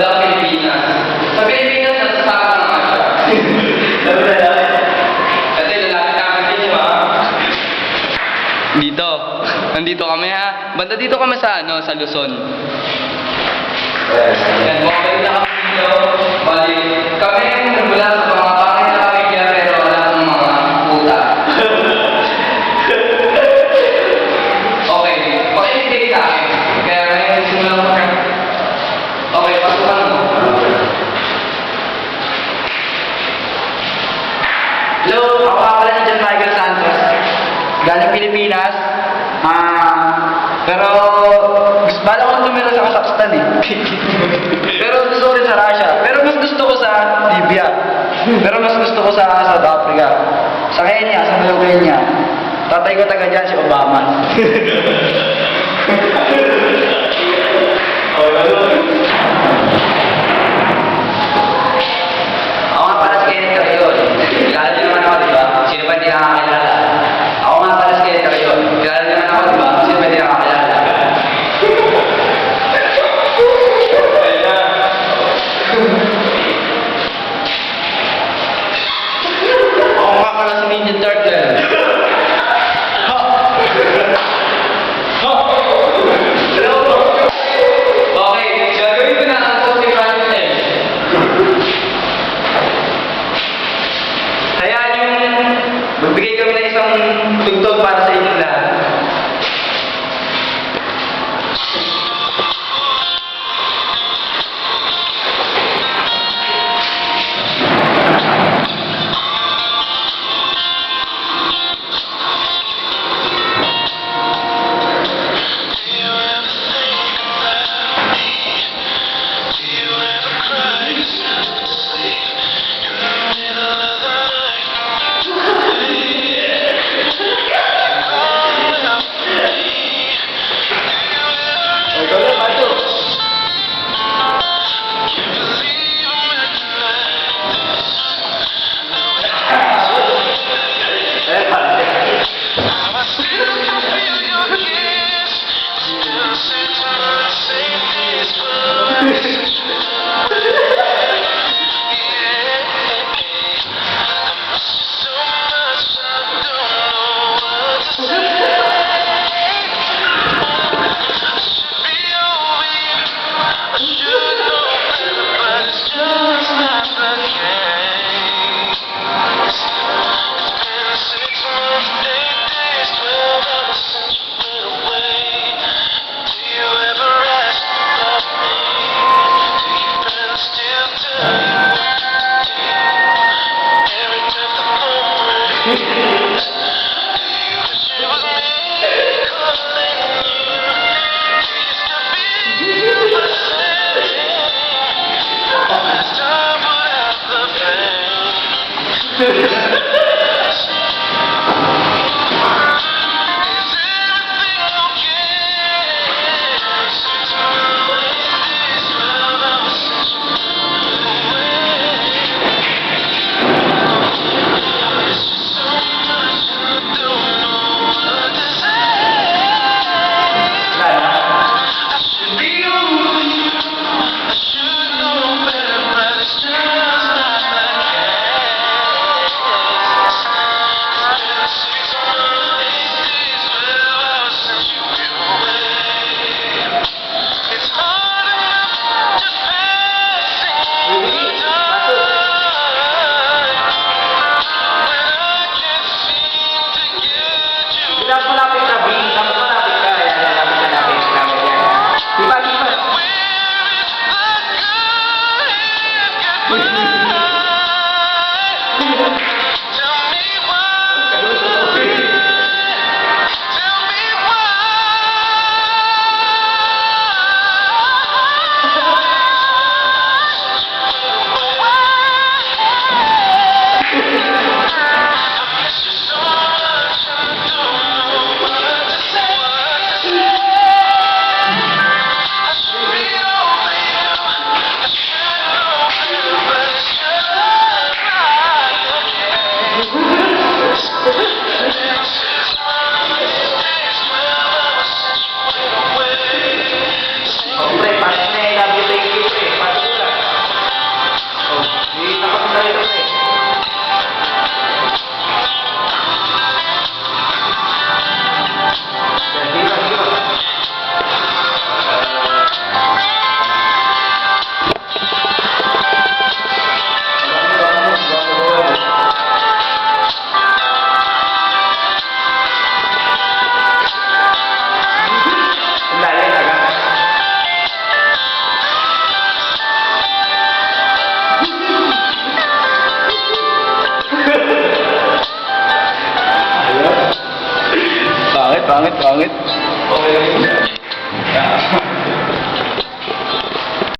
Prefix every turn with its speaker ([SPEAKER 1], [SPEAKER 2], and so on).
[SPEAKER 1] Walang Pilipinas. Sa Pilipinas, nasasaka naman siya. Sabi na lang. Kasi lalapit namin din, ha? Dito. Nandito kami, ha? Banda dito kami sa, sa Luzon. Yan, okay na kami dito. Bali, kami mula sa mga pangit na pamilya, pero wala ng mga puta. Okay, pakinig kayo sa akin. Kaya ngayon, simulan mo. Okay, pasukan mo. Hello, ako nga pala si John Michael Santos. Galing Pilipinas. Pero bala ko tumira sa Kazakhstan eh. Pero gusto ko rin sa Russia. Pero mas gusto ko sa Libya. Pero mas gusto ko sa South Africa. Sa Kenya, sa Kenya. Tatay ko taga dyan si Obama. Ako nga pala si Kenneth Carrion. Kilala niyo naman ako, di ba? Sino ba hindi nakakilala? Ako nga pala si Kenneth Carrion. Kilala niyo naman ako, di ba? Sino ba hindi nakakilala? Ako nga pala si Ninja Turtle. Okay, gagawin ko na ang posting content. Hayaan yung magbigay kami ng isang tugtog para sa inyo lahat.
[SPEAKER 2] Diba?